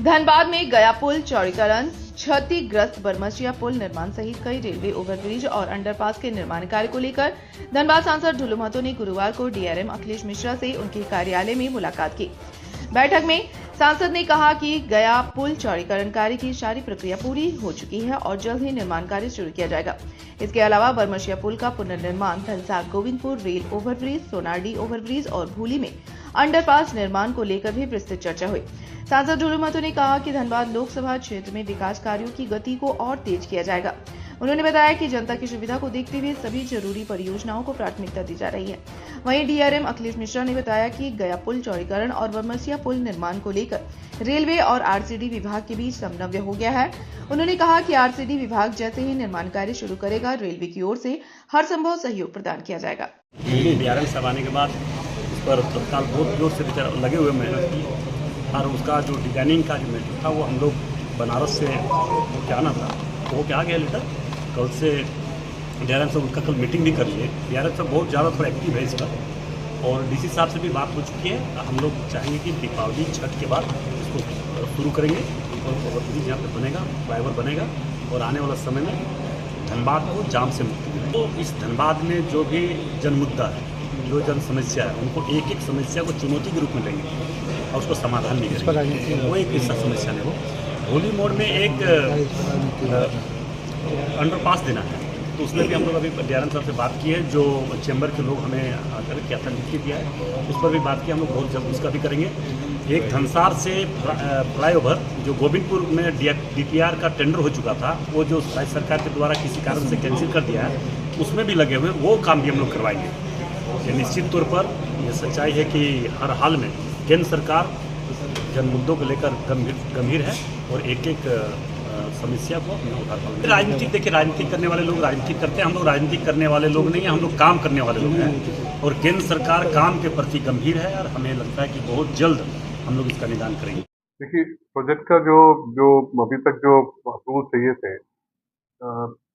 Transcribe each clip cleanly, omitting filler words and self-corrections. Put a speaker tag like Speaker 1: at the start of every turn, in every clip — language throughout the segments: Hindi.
Speaker 1: धनबाद में गया पुल चौड़ीकरण, क्षतिग्रस्त बरमसिया पुल निर्माण सहित कई रेलवे ओवरब्रिज और अंडरपास के निर्माण कार्य को लेकर धनबाद सांसद ढुल्लू महतो ने गुरुवार को डीआरएम अखिलेश मिश्रा से उनके कार्यालय में मुलाकात की। बैठक में सांसद ने कहा कि गया पुल चौड़ीकरण कार्य की सारी प्रक्रिया पूरी हो चुकी है और जल्द ही निर्माण कार्य शुरू किया जाएगा। इसके अलावा बरमसिया पुल का पुनर्निर्माण, धनसा गोविंदपुर रेल ओवरब्रिज, सोनारडी ओवरब्रिज और भूली में अंडरपास निर्माण को लेकर भी विस्तृत चर्चा हुई। सांसद ढुल्लू महतो ने कहा कि धनबाद लोकसभा क्षेत्र में विकास कार्यों की गति को और तेज किया जाएगा। उन्होंने बताया कि जनता की सुविधा को देखते हुए सभी जरूरी परियोजनाओं को प्राथमिकता दी जा रही है। वहीं डीआरएम अखिलेश मिश्रा ने बताया कि गया पुल चौड़ीकरण और बरमसिया पुल निर्माण को लेकर रेलवे और आरसीडी विभाग के बीच समन्वय हो गया है। उन्होंने कहा कि आरसीडी विभाग जैसे ही निर्माण कार्य शुरू करेगा, रेलवे की ओर से हर संभव सहयोग प्रदान किया जाएगा।
Speaker 2: डीआरएम साहब आने के बाद इस पर तत्काल बहुत जोर से लगे हुए मेहनत की और उसका जो डिजाइनिंग का जो मेथड था वो हम लोग बनारस से क्या आना था वो क्या गया लेटर कल से डीआरएम साहब उनका कल मीटिंग भी कर लिए। डीआरएम साहब बहुत ज़्यादा थोड़ा एक्टिव है इस पर और डीसी साहब से भी बात हो चुकी है। हम लोग चाहेंगे कि दीपावली छठ के बाद इसको शुरू करेंगे और ओवरब्रिज यहाँ पर बनेगा, फ्लाईओवर बनेगा और आने वाला समय में धनबाद को जाम से मुक्ति मिलेगी। तो इस धनबाद में जो भी जन मुद्दा है, जो जन समस्या है, उनको एक एक समस्या को चुनौती के रूप में लेंगे और उसको समाधान नहीं करेंगे। वो एक ऐसा समस्या नहीं हो। होली मोड़ में एक अंडरपास देना है तो उसमें भी हम लोग अभी डीआरएम साहब से बात की है। जो चैम्बर के लोग हमें आकर क्या था लिख के दिया है उस पर भी बात की। हम लोग बहुत जल्द उसका भी करेंगे। एक धनसार से फ्लाईओवर जो गोविंदपुर में डीपीआर का टेंडर हो चुका था, वो जो राज्य सरकार के द्वारा किसी कारण से कैंसिल कर दिया है, उसमें भी लगे हुए वो काम भी हम लोग करवाएंगे। ये निश्चित तौर पर ये सच्चाई है कि हर हाल में केंद्र सरकार जन मुद्दों को लेकर गंभीर है और एक एक समस्या को हमें उठा पाएंगे। राजनीतिक देखिए, राजनीतिक करने वाले लोग राजनीतिक करते हैं, हम लोग राजनीतिक करने वाले लोग नहीं हैं, हम लोग काम करने वाले लोग हैं और केंद्र सरकार काम के प्रति गंभीर है और हमें लगता है कि बहुत जल्द हम लोग इसका निदान करेंगे।
Speaker 3: देखिए, प्रोजेक्ट का जो अभी तक जो अप्रूवल चाहिए थे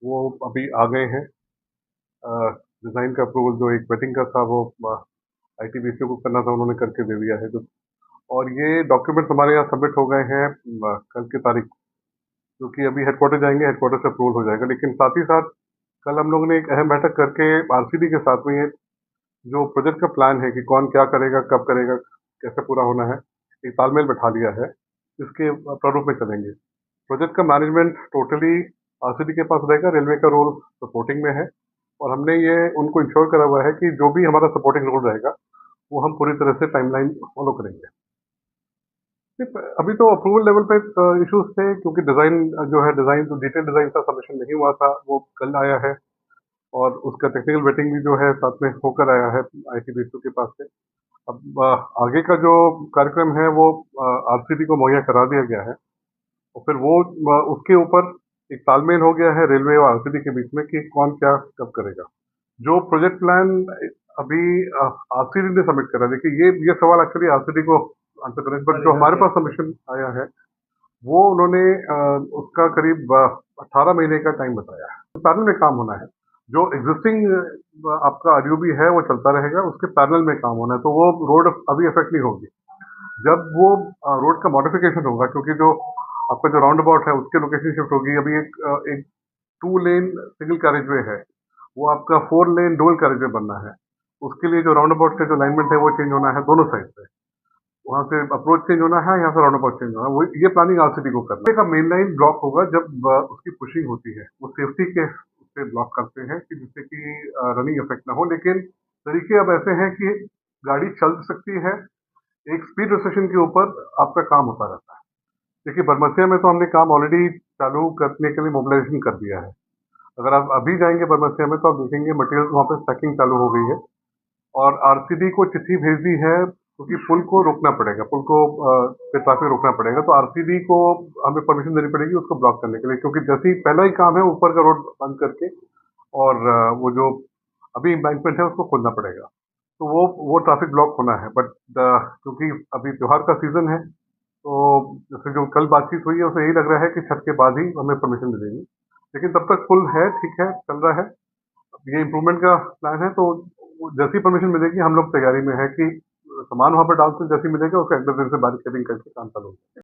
Speaker 3: वो अभी आ गए हैं। डिज़ाइन का अप्रूवल जो एक वेटिंग का था वो आईटीबीसी को करना था, उन्होंने करके दे दिया है। और ये डॉक्यूमेंट्स हमारे यहाँ सबमिट हो गए हैं कल की तारीख, क्योंकि अभी हेडक्वार्टर जाएंगे, हेडक्वार्टर से अप्रूवल हो जाएगा। लेकिन साथ ही साथ कल हम लोगों ने एक अहम बैठक करके आरसीडी के साथ में ये जो प्रोजेक्ट का प्लान है कि कौन क्या करेगा, कब करेगा, कैसे पूरा होना है, एक तालमेल बैठा लिया है। इसके प्रारूप में चलेंगे। प्रोजेक्ट का मैनेजमेंट टोटली आरसीडी के पास रहेगा। रेलवे का रोल सपोर्टिंग में है और हमने ये उनको इंश्योर करा हुआ है कि जो भी हमारा सपोर्टिंग रोल रहेगा वो हम पूरी तरह से टाइमलाइन फॉलो करेंगे। अभी तो अप्रूवल लेवल पे इश्यूज थे, क्योंकि डिज़ाइन तो डिटेल डिज़ाइन का सबमिशन नहीं हुआ था, वो कल आया है और उसका टेक्निकल वेटिंग भी जो है साथ में होकर आया है आईटीबीसी के पास से। अब आगे का जो कार्यक्रम है वो आरसीडी को मुहैया करा दिया गया है और फिर वो उसके ऊपर एक तालमेल हो गया है रेलवे और आरसीडी के बीच में कि कौन क्या कब करेगा। जो प्रोजेक्ट प्लान अभी आरसीडी ने सबमिट करा, देखिए ये सवाल एक्चुअली आरसीडी को आंसर करें, बट जो हमारे पास सबमिशन आया है वो उन्होंने उसका करीब 18 महीने का टाइम बताया है। पैरेलल में काम होना है। जो एग्जिस्टिंग आपका आरयूबी है वो चलता रहेगा, उसके पैरेलल में काम होना है। तो वो रोड अभी इफेक्ट नहीं होगी। जब वो रोड का मॉडिफिकेशन होगा, क्योंकि जो आपका जो राउंड अबाउट है उसके लोकेशन शिफ्ट होगी। अभी एक 2 लेन सिंगल कैरेजवे है, वो आपका 4 लेन डुअल कैरेजवे बनना है। उसके लिए जो राउंड अबाउट का जो अलाइनमेंट है वो चेंज होना है दोनों साइड से। वहाँ से अप्रोच चेंज होना है, यहाँ से राउंड अबाउट चेंज होना है। वो ये प्लानिंग आरसीडी को करना है। का मेन लाइन ब्लॉक होगा जब उसकी पुशिंग होती है, वो सेफ्टी के उससे ब्लॉक करते हैं कि जिससे कि रनिंग इफेक्ट ना हो। लेकिन तरीके अब ऐसे हैं कि गाड़ी चल सकती है, एक स्पीड रिस्ट्रिक्शन के ऊपर आपका काम होता रहता है। देखिए, बरमसिया में तो हमने काम ऑलरेडी चालू करने के लिए मोबिलाइजेशन कर दिया है। अगर आप अभी जाएंगे बरमसिया में तो आप देखेंगे मटेरियल वहाँ पे पैकिंग चालू हो गई है और आरसीडी को चिट्ठी भेज दी है, क्योंकि पुल को रोकना पड़ेगा, पुल को ट्रैफिक रोकना पड़ेगा। तो आरसीडी को हमें परमिशन देनी पड़ेगी उसको ब्लॉक करने के लिए, क्योंकि जैसे ही पहला ही काम है ऊपर का रोड बंद करके और वो जो अभी एम्बैंकमेंट है उसको खोलना पड़ेगा। तो वो ट्रैफिक ब्लॉक होना है। बट क्योंकि अभी त्योहार का सीजन है तो जैसे जो कल बातचीत हुई है उसे यही लग रहा है कि छठ के बाद ही हमें परमिशन मिलेगी। लेकिन तब तक पुल है, ठीक है, चल रहा है। ये इम्प्रूवमेंट का प्लान है, तो जैसी परमिशन मिलेगी हम लोग तैयारी में है कि सामान वहाँ पर डाल से जैसी मिलेगा उसका अगले दिन से बैरिकेडिंग करके काम चालू होगा।